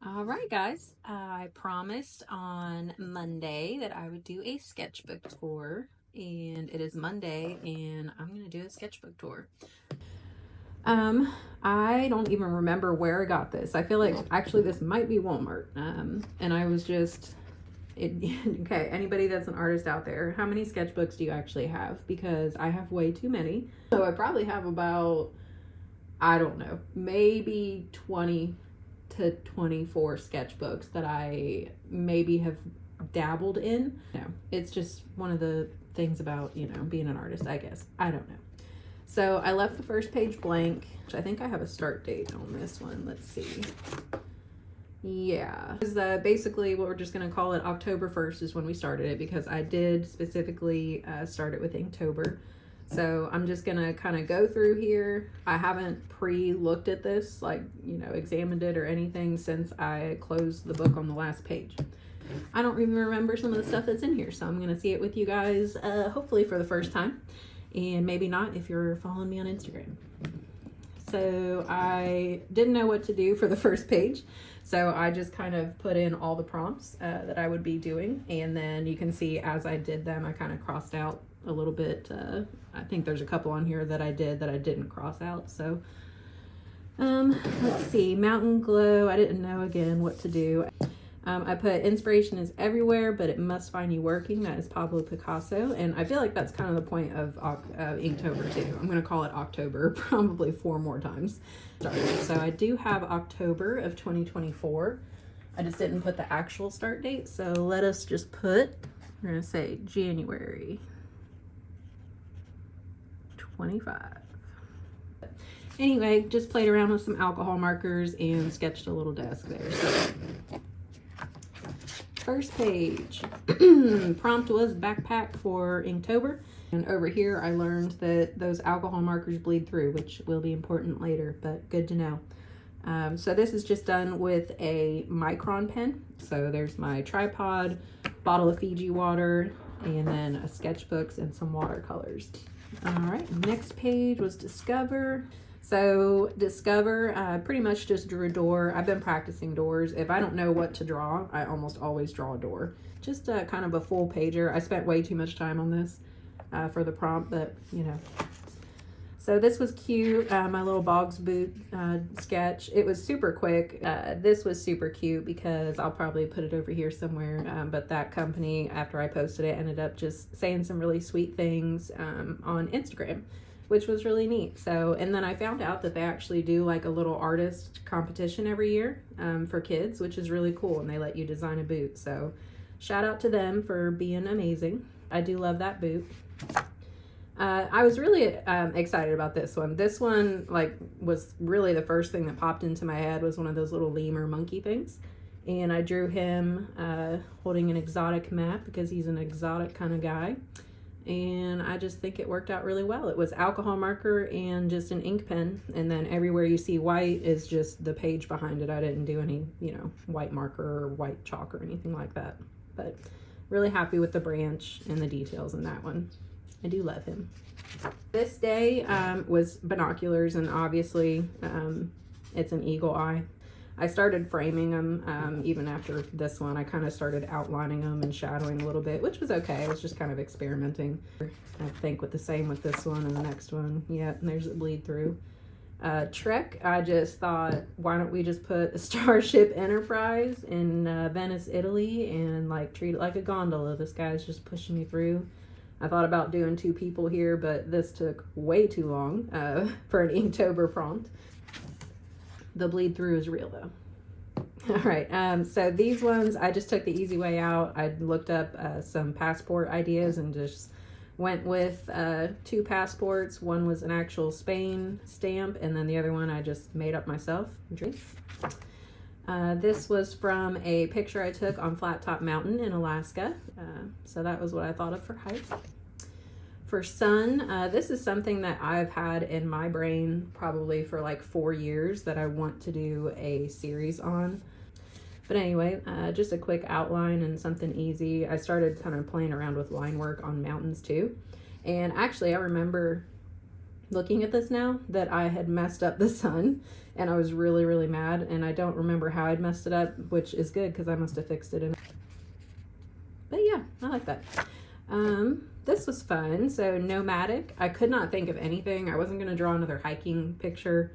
All right, guys. I promised on Monday that I would do a sketchbook tour, and it is Monday, and I'm going to do a sketchbook tour. I don't even remember where I got this. I feel like actually this might be Walmart. And I was just, okay, anybody that's an artist out there, how many sketchbooks do you actually have? Because I have way too many. So I probably have about, I don't know, maybe 20 to 24 sketchbooks that I maybe have dabbled in. No, it's just one of the things about, being an artist, I guess. I don't know. So I left the first page blank. I think I have a start date on this one. Let's see. Yeah, basically what we're just going to call it October 1st is when we started it, because I did specifically start it with Inktober. So I'm just going to kind of go through here. I haven't pre-looked at this, like, examined it or anything since I closed the book on the last page. I don't even remember some of the stuff that's in here, so I'm going to see it with you guys, hopefully for the first time, and maybe not if you're following me on Instagram. So I didn't know what to do for the first page, so I just kind of put in all the prompts that I would be doing, and then you can see as I did them, I kind of crossed out a little bit. I think there's a couple on here that I did that I didn't cross out. So let's see, Mountain Glow. I didn't know again what to do. I put inspiration is everywhere, but it must find you working. That is Pablo Picasso, and I feel like that's kind of the point of Inktober too. I'm going to call it October probably 4 more times. So I do have October of 2024. I just didn't put the actual start date, so let us just put, we're going to say January 25. Anyway, just played around with some alcohol markers and sketched a little desk there. So first page, prompt was backpack for Inktober. And over here, I learned that those alcohol markers bleed through, which will be important later, but good to know. So this is just done with a micron pen. So there's my tripod, bottle of Fiji water, and then a sketchbooks and some watercolors. All right, next page was Discover. So Discover, pretty much just drew a door. I've been practicing doors. If I don't know what to draw, I almost always draw a door. Just kind of a full pager. I spent way too much time on this for the prompt, but So this was cute, my little Boggs boot sketch. It was super quick. This was super cute because I'll probably put it over here somewhere, but that company, after I posted it, ended up just saying some really sweet things on Instagram, which was really neat. So, and then I found out that they actually do like a little artist competition every year for kids, which is really cool, and they let you design a boot. So shout out to them for being amazing. I do love that boot. I was really excited about this one. This one was really the first thing that popped into my head, was one of those little lemur monkey things. And I drew him holding an exotic map because he's an exotic kind of guy. And I just think it worked out really well. It was alcohol marker and just an ink pen. And then everywhere you see white is just the page behind it. I didn't do any, white marker or white chalk or anything like that. But really happy with the branch and the details in that one. I do love him. This day was binoculars, and obviously it's an eagle eye. I started framing them even after this one. I kind of started outlining them and shadowing a little bit, which was okay. I was just kind of experimenting. I think with the same with this one and the next one. Yeah, and there's a bleed through. Trek, I just thought, why don't we just put a Starship Enterprise in Venice, Italy, and treat it like a gondola. This guy's just pushing me through. I thought about doing 2 people here, but this took way too long for an Inktober prompt. The bleed through is real though. All right, so these ones, I just took the easy way out. I looked up some passport ideas and just went with 2 passports. One was an actual Spain stamp, and then the other one I just made up myself. This was from a picture I took on Flat Top Mountain in Alaska. So that was what I thought of for height. For sun, this is something that I've had in my brain probably for 4 years that I want to do a series on. But anyway, just a quick outline and something easy. I started kind of playing around with line work on mountains too. And actually I remember looking at this now that I had messed up the sun, and I was really, really mad, and I don't remember how I'd messed it up, which is good because I must have fixed it. But yeah, I like that. This was fun. So nomadic, I could not think of anything. I wasn't going to draw another hiking picture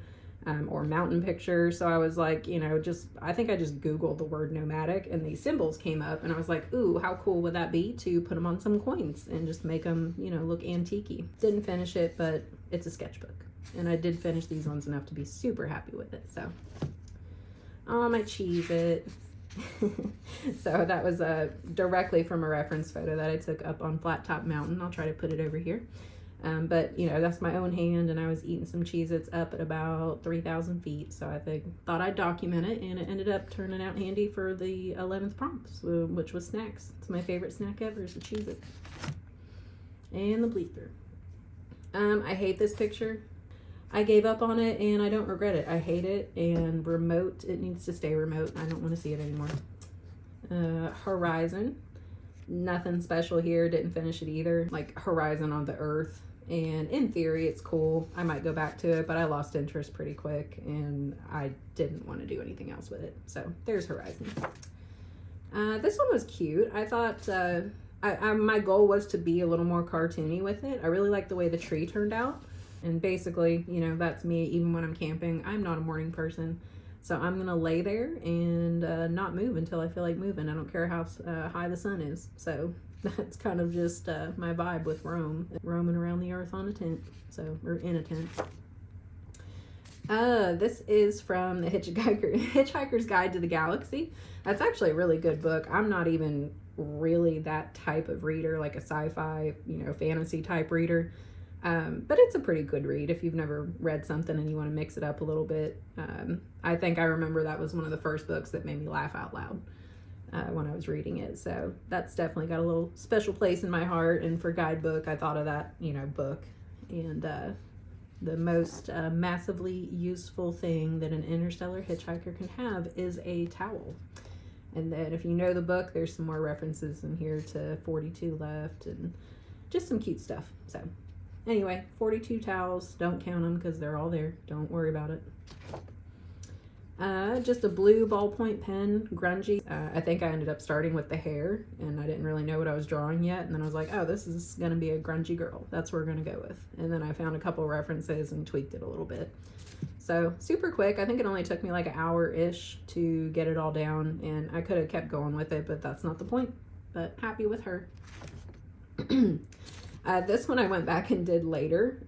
or mountain picture. So I was like, you know, I think I just Googled the word nomadic and these symbols came up, and I was like, ooh, how cool would that be to put them on some coins and just make them, you know, look antique-y. Didn't finish it, but it's a sketchbook. And I did finish these ones enough to be super happy with it. So, oh, my Cheez-It. So that was directly from a reference photo that I took up on Flat Top Mountain. I'll try to put it over here. But, you know, that's my own hand, and I was eating some Cheez-Its up at about 3,000 feet. So I thought I'd document it, and it ended up turning out handy for the 11th prompt, which was snacks. It's my favorite snack ever is the Cheez-It. And the bleeper. I hate this picture. I gave up on it, and I don't regret it. I hate it, and remote, it needs to stay remote. I don't want to see it anymore. Horizon. Nothing special here. Didn't finish it either. Like horizon on the earth. And in theory, it's cool. I might go back to it, but I lost interest pretty quick, and I didn't want to do anything else with it. So there's Horizon. This one was cute. I thought my goal was to be a little more cartoony with it. I really like the way the tree turned out. And basically, you know, that's me even when I'm camping. I'm not a morning person. So I'm going to lay there and not move until I feel like moving. I don't care how high the sun is. So that's kind of just my vibe with roaming around the earth on a tent, or in a tent. This is from the Hitchhiker's Guide to the Galaxy. That's actually a really good book. I'm not even really that type of reader, like a sci-fi, you know, fantasy type reader. But it's a pretty good read if you've never read something and you want to mix it up a little bit. I think I remember that was one of the first books that made me laugh out loud when I was reading it. So that's definitely got a little special place in my heart. And for guidebook, I thought of that, you know, book. And the most massively useful thing that an interstellar hitchhiker can have is a towel. And then if you know the book, there's some more references in here to 42 left and just some cute stuff. So anyway, 42 towels. Don't count them because they're all there. Don't worry about it. Just a blue ballpoint pen, grungy. I think I ended up starting with the hair, and I didn't really know what I was drawing yet. And then I was like, oh, this is going to be a grungy girl. That's what we're going to go with. And then I found a couple references and tweaked it a little bit. So super quick. I think it only took me like an hour-ish to get it all down, and I could have kept going with it, but that's not the point. But happy with her. This one I went back and did later.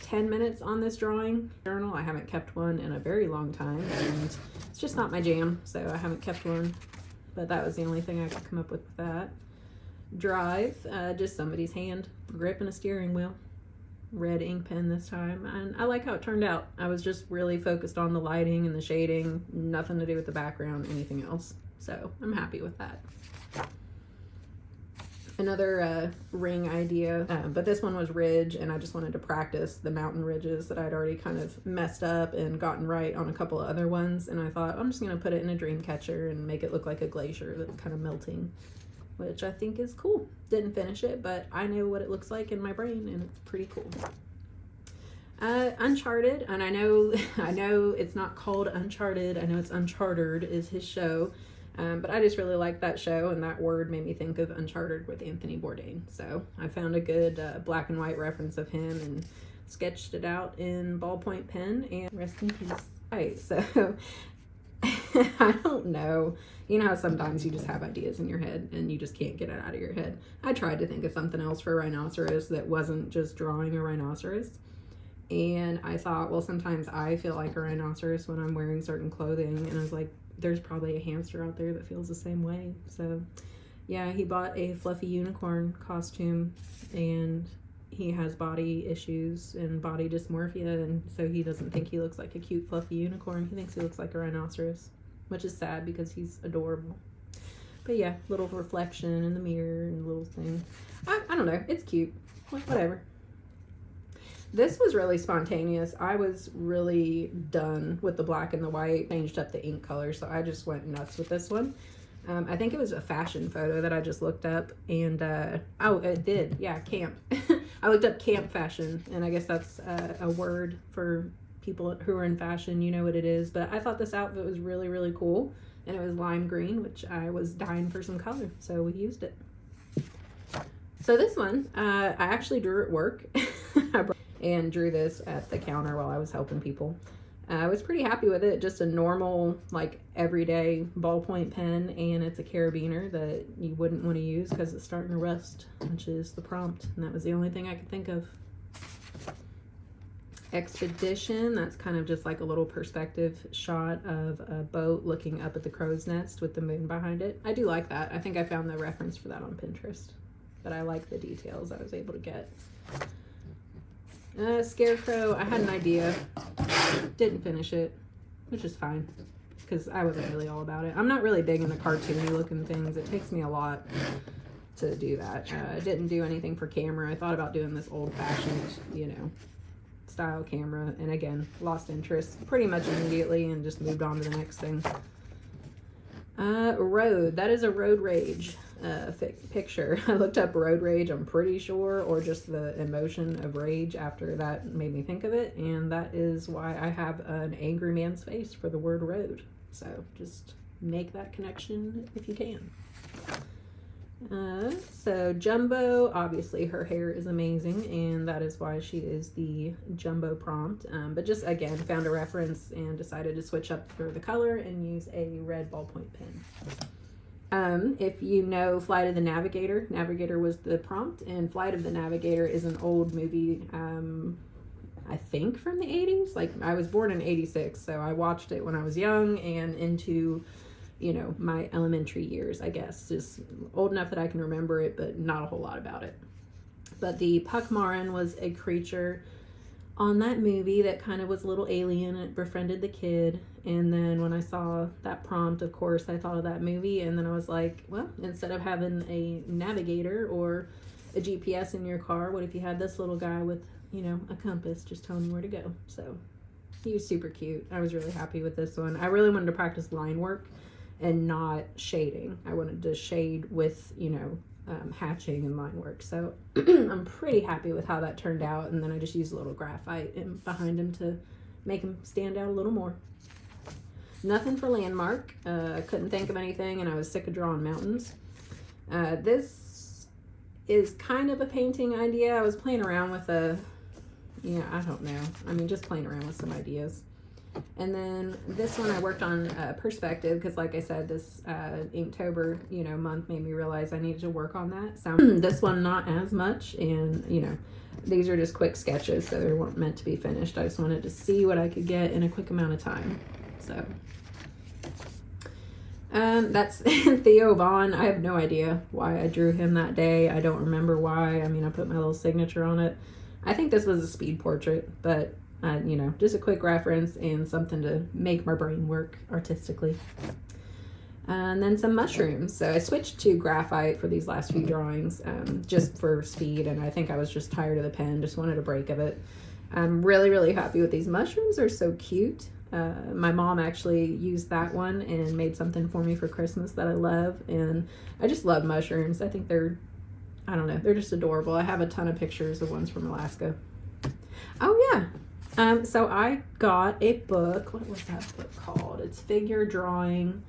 10 minutes on this drawing journal. I haven't kept one in a very long time, and it's just not my jam, so I haven't kept one. But that was the only thing I could come up with that. Drive, just somebody's hand gripping a steering wheel. Red ink pen this time, and I like how it turned out. I was just really focused on the lighting and the shading, nothing to do with the background, anything else. So I'm happy with that. Another ring idea, but this one was ridge, and I just wanted to practice the mountain ridges that I'd already kind of messed up and gotten right on a couple of other ones, and I thought I'm just going to put it in a dream catcher and make it look like a glacier that's kind of melting, which I think is cool. Didn't finish it, but I know what it looks like in my brain, and it's pretty cool. Uncharted, and I know it's not called Uncharted, I know it's Uncharted is his show. But I just really liked that show, and that word made me think of Uncharted with Anthony Bourdain. So I found a good black and white reference of him and sketched it out in ballpoint pen, and rest in peace. Right, so I don't know. You know how sometimes you just have ideas in your head and you just can't get it out of your head. I tried to think of something else for a rhinoceros that wasn't just drawing a rhinoceros. And I thought, well, sometimes I feel like a rhinoceros when I'm wearing certain clothing. And I was like, there's probably a hamster out there that feels the same way. So yeah, he bought a fluffy unicorn costume, and he has body issues and body dysmorphia, and so he doesn't think he looks like a cute fluffy unicorn. He thinks he looks like a rhinoceros, which is sad because he's adorable. But yeah, little reflection in the mirror and little thing. I don't know, it's cute. Whatever. This was really spontaneous. I was really done with the black and the white, changed up the ink color, so I just went nuts with this one. I think it was a fashion photo that I just looked up, and oh, it did, yeah, camp. I looked up camp fashion, and I guess that's a word for people who are in fashion. You know what it is. But I thought this outfit was really, really cool. And it was lime green, which I was dying for some color. So we used it. So this one, I actually drew at work. And drew this at the counter while I was helping people. I was pretty happy with it. Just a normal, like, everyday ballpoint pen, and it's a carabiner that you wouldn't want to use because it's starting to rust, which is the prompt, and that was the only thing I could think of. Expedition, that's kind of just like a little perspective shot of a boat looking up at the crow's nest with the moon behind it. I do like that. I think I found the reference for that on Pinterest, but I like the details I was able to get. Scarecrow, I had an idea, didn't finish it, which is fine, because I wasn't really all about it. I'm not really big into cartoony looking things. It takes me a lot to do that. I didn't do anything for camera. I thought about doing this old-fashioned, you know, style camera, and again, lost interest pretty much immediately and just moved on to the next thing. Road, that is a road rage picture. I looked up road rage, I'm pretty sure, or just the emotion of rage after that made me think of it, and that is why I have an angry man's face for the word road. So just make that connection if you can. So Jumbo, obviously her hair is amazing, and that is why she is the Jumbo prompt. But just again, found a reference and decided to switch up for the color and use a red ballpoint pen. If you know Flight of the Navigator, Navigator was the prompt, and Flight of the Navigator is an old movie, I think from the 80s. Like, I was born in 86, so I watched it when I was young and into, you know, my elementary years, I guess. Just old enough that I can remember it, but not a whole lot about it. But the Puckmarin was a creature on that movie that kind of was a little alien. It befriended the kid, and then when I saw that prompt, of course I thought of that movie, and then I was like, well, instead of having a navigator or a GPS in your car, what if you had this little guy with, you know, a compass just telling you where to go? So he was super cute. I was really happy with this one. I really wanted to practice line work and not shading. I wanted to shade with, you know, hatching and line work. So I'm pretty happy with how that turned out. And then I just used a little graphite behind him to make him stand out a little more. Nothing for landmark. I couldn't think of anything, and I was sick of drawing mountains. This is kind of a painting idea. I was playing around with I don't know. I mean, just playing around with some ideas. And then this one I worked on perspective, because like I said, this Inktober, you know, month made me realize I needed to work on that. So this one not as much, and you know, these are just quick sketches, so they weren't meant to be finished. I just wanted to see what I could get in a quick amount of time. So that's Theo Vaughn. I have no idea why I drew him that day. I don't remember why. I mean, I put my little signature on it. I think this was a speed portrait, but you know, just a quick reference and something to make my brain work artistically. And then some mushrooms. So I switched to graphite for these last few drawings, just for speed, and I think I was just tired of the pen, just wanted a break of it. I'm really, really happy with these mushrooms. They're so cute. My mom actually used that one and made something for me for Christmas that I love, and I just love mushrooms. I think they're, I don't know, they're just adorable. I have a ton of pictures of ones from Alaska. Oh yeah. So I got a book. What was that book called? It's figure drawing.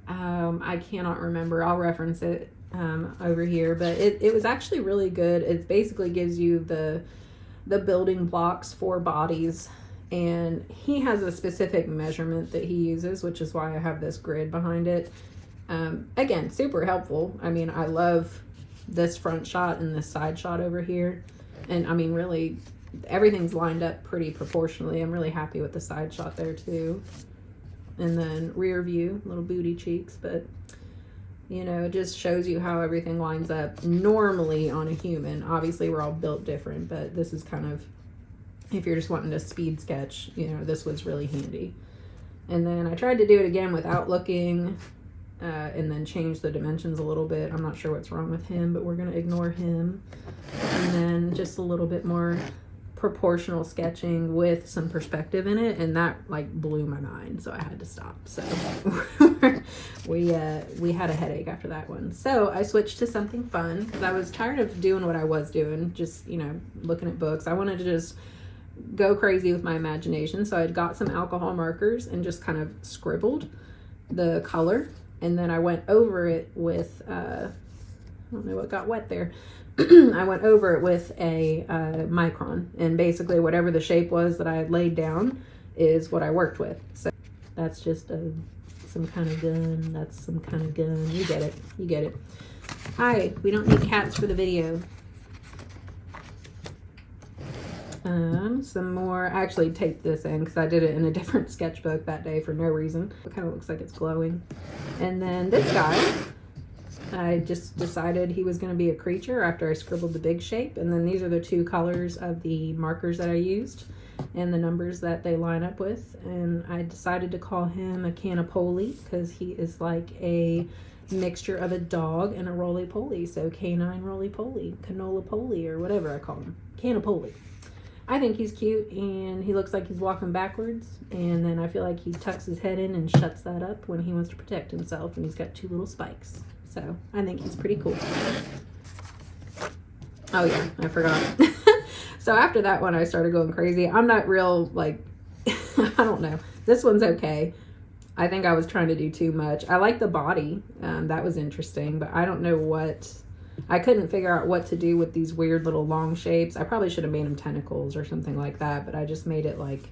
I cannot remember. I'll reference it over here, but it was actually really good. It basically gives you the building blocks for bodies, and he has a specific measurement that he uses, which is why I have this grid behind it. Again, super helpful. I mean, I love this front shot and this side shot over here, and I mean, really, everything's lined up pretty proportionally. I'm really happy with the side shot there too. And then rear view, little booty cheeks, but you know, it just shows you how everything lines up normally on a human. Obviously we're all built different, but this is kind of, if you're just wanting to speed sketch, you know, this was really handy. And then I tried to do it again without looking, and then change the dimensions a little bit. I'm not sure what's wrong with him, but we're gonna ignore him. And then just a little bit more proportional sketching with some perspective in it, and that like blew my mind, so I had to stop. So we had a headache after that one, so I switched to something fun because I was tired of doing what I was doing, just, you know, looking at books. I wanted to just go crazy with my imagination, so I got some alcohol markers and just kind of scribbled the color, and then I went over it with I don't know what got wet there. I went over it with a micron, and basically whatever the shape was that I had laid down is what I worked with. So that's just some kind of gun. That's some kind of gun. You get it. You get it. Hi, we don't need cats for the video. Some more. I actually taped this in because I did it in a different sketchbook that day for no reason. It kind of looks like it's glowing. And then this guy, I just decided he was going to be a creature after I scribbled the big shape. And then these are the two colors of the markers that I used and the numbers that they line up with. And I decided to call him a canapoli because he is like a mixture of a dog and a roly-poly. So canine roly-poly, canola-poly, or whatever I call him. Canapoli. I think he's cute, and he looks like he's walking backwards, and then I feel like he tucks his head in and shuts that up when he wants to protect himself, and he's got two little spikes. So I think he's pretty cool. Oh yeah, I forgot. So after that one, I started going crazy. I'm not real, like, I don't know. This one's okay. I think I was trying to do too much. I like the body. That was interesting, but I don't know what... I couldn't figure out what to do with these weird little long shapes. I probably should have made him tentacles or something like that, but I just made it like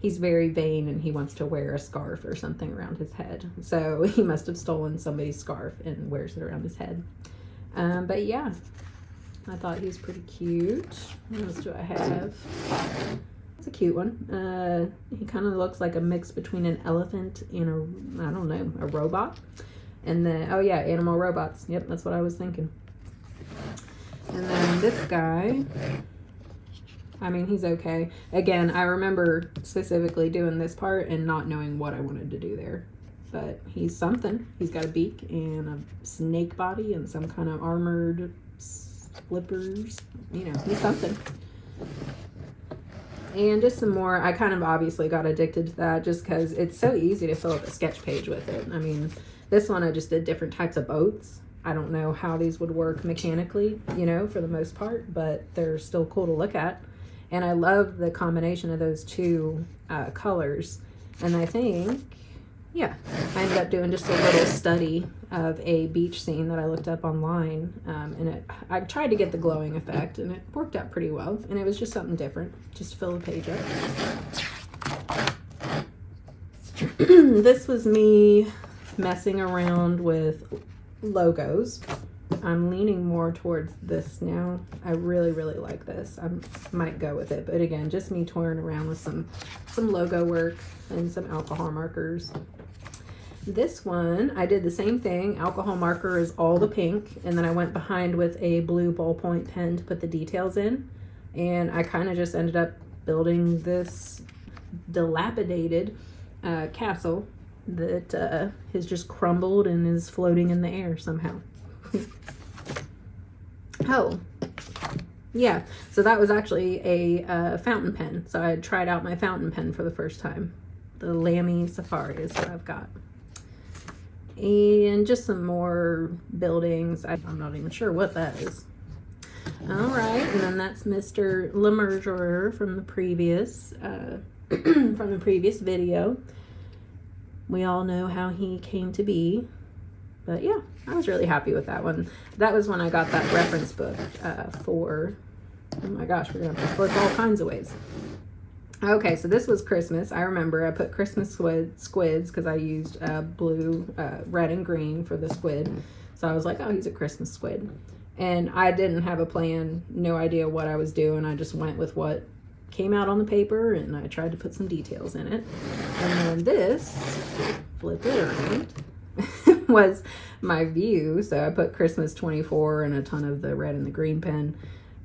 he's very vain and he wants to wear a scarf or something around his head. So he must have stolen somebody's scarf and wears it around his head. But yeah, I thought he was pretty cute. What else do I have? It's a cute one. He kind of looks like a mix between an elephant and a, I don't know, a robot. And then, oh yeah, animal robots. Yep, that's what I was thinking. And then this guy, I mean, he's okay. Again, I remember specifically doing this part and not knowing what I wanted to do there. But he's something. He's got a beak and a snake body and some kind of armored flippers. You know, he's something. And just some more. I kind of obviously got addicted to that just because it's so easy to fill up a sketch page with it. I mean, this one I just did different types of boats. I don't know how these would work mechanically, you know, for the most part, but they're still cool to look at. And I love the combination of those two colors. And I think, yeah, I ended up doing just a little study of a beach scene that I looked up online. And I tried to get the glowing effect, and it worked out pretty well. And it was just something different, just to fill the page up. This was me messing around with logos. I'm leaning more towards this now. I really, really like this. I might go with it, but again, just me toying around with some logo work and some alcohol markers. This one, I did the same thing. Alcohol marker is all the pink, and then I went behind with a blue ballpoint pen to put the details in, and I kind of just ended up building this dilapidated castle that has just crumbled and is floating in the air somehow. Oh, yeah. So that was actually a fountain pen. So I tried out my fountain pen for the first time. The Lamy Safari is what I've got. And just some more buildings. I'm not even sure what that is. All right, and then that's Mr. Lemerger from the previous video. We all know how he came to be, but yeah, I was really happy with that one. That was when I got that reference book for, oh my gosh, we're gonna have to flip all kinds of ways. Okay, so this was Christmas. I remember I put Christmas squids because I used blue, red, and green for the squid. So I was like, oh, he's a Christmas squid. And I didn't have a plan, no idea what I was doing. I just went with what came out on the paper, and I tried to put some details in it. And then this, flip it around, was my view. So I put Christmas 24 and a ton of the red and the green pen.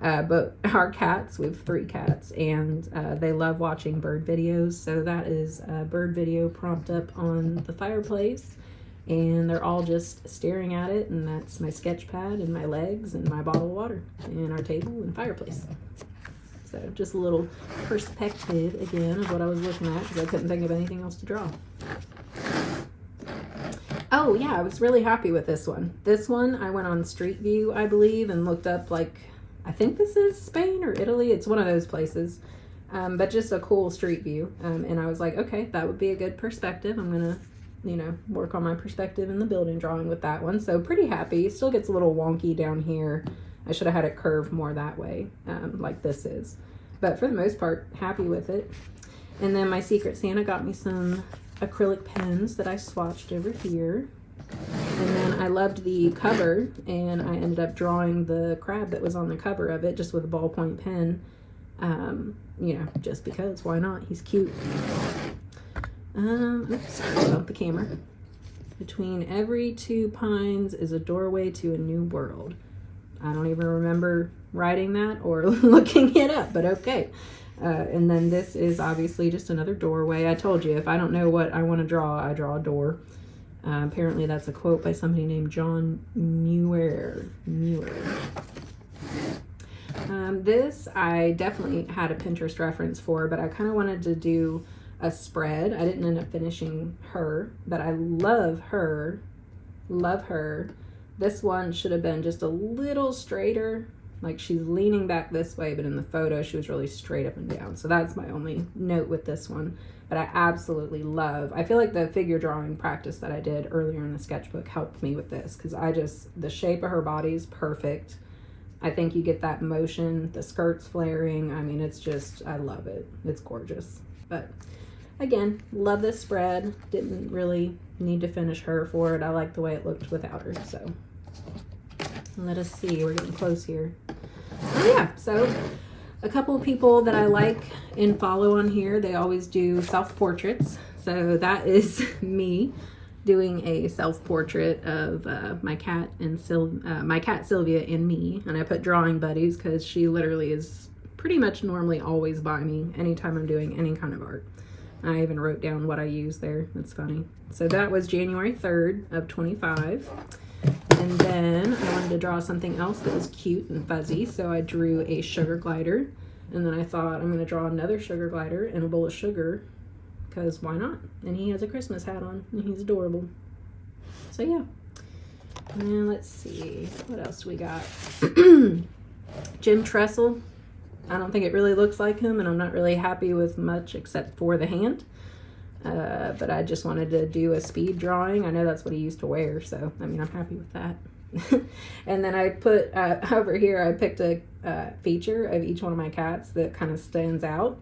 But our cats, we have 3 cats, and they love watching bird videos. So that is a bird video prompt up on the fireplace, and they're all just staring at it. And that's my sketch pad and my legs and my bottle of water and our table and fireplace. So just a little perspective again of what I was looking at because I couldn't think of anything else to draw. Oh yeah, I was really happy with this one. This one I went on Street View, I believe, and looked up, like, I think this is Spain or Italy. It's one of those places. But just a cool street view. And I was like, okay, that would be a good perspective. I'm gonna, you know, work on my perspective in the building drawing with that one. So pretty happy. Still gets a little wonky down here. I should have had it curved more that way, like this is. But for the most part, happy with it. And then my Secret Santa got me some acrylic pens that I swatched over here. And then I loved the cover, and I ended up drawing the crab that was on the cover of it just with a ballpoint pen. You know, just because, why not? He's cute. Oops, sorry about the camera. Between every two pines is a doorway to a new world. I don't even remember writing that or looking it up, but okay. And then this is obviously just another doorway. I told you, if I don't know what I want to draw, I draw a door. Apparently that's a quote by somebody named John Muir. This I definitely had a Pinterest reference for, but I kind of wanted to do a spread. I didn't end up finishing her, but I love her. Love her. This one should have been just a little straighter. Like, she's leaning back this way, but in the photo she was really straight up and down. So that's my only note with this one. But I absolutely love, I feel like the figure drawing practice that I did earlier in the sketchbook helped me with this, because the shape of her body is perfect. I think you get that motion, the skirt's flaring. I mean, it's just, I love it. It's gorgeous. But again, love this spread. Didn't really need to finish her for it. I like the way it looked without her. So let us see, we're getting close here. Oh yeah, so a couple of people that I like and follow on here, they always do self-portraits. So that is me doing a self-portrait of my cat Sylvia and me, and I put drawing buddies because she literally is pretty much normally always by me anytime I'm doing any kind of art. I even wrote down what I use there. That's funny. So that was January 3rd of 25. And then I wanted to draw something else that was cute and fuzzy, so I drew a sugar glider. And then I thought, I'm going to draw another sugar glider and a bowl of sugar, because why not? And he has a Christmas hat on, and he's adorable. So yeah. And let's see, what else do we got? Jim Trestle. I don't think it really looks like him, and I'm not really happy with much except for the hand. But I just wanted to do a speed drawing. I know that's what he used to wear, so I mean, I'm happy with that. And then I put over here, I picked a feature of each one of my cats that kind of stands out.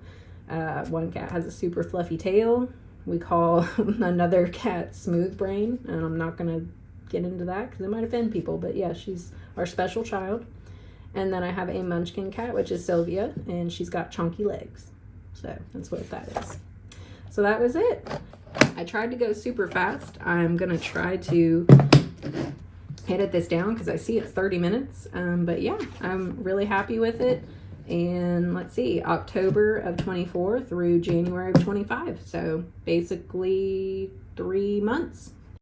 One cat has a super fluffy tail. We call another cat Smooth Brain, and I'm not going to get into that because it might offend people, but yeah, she's our special child. And then I have a Munchkin cat, which is Sylvia, and she's got chunky legs. So that's what that is. So that was it. I tried to go super fast. I'm going to try to edit this down because I see it's 30 minutes. But yeah, I'm really happy with it. And let's see, October of 24 through January of 25. So basically 3 months.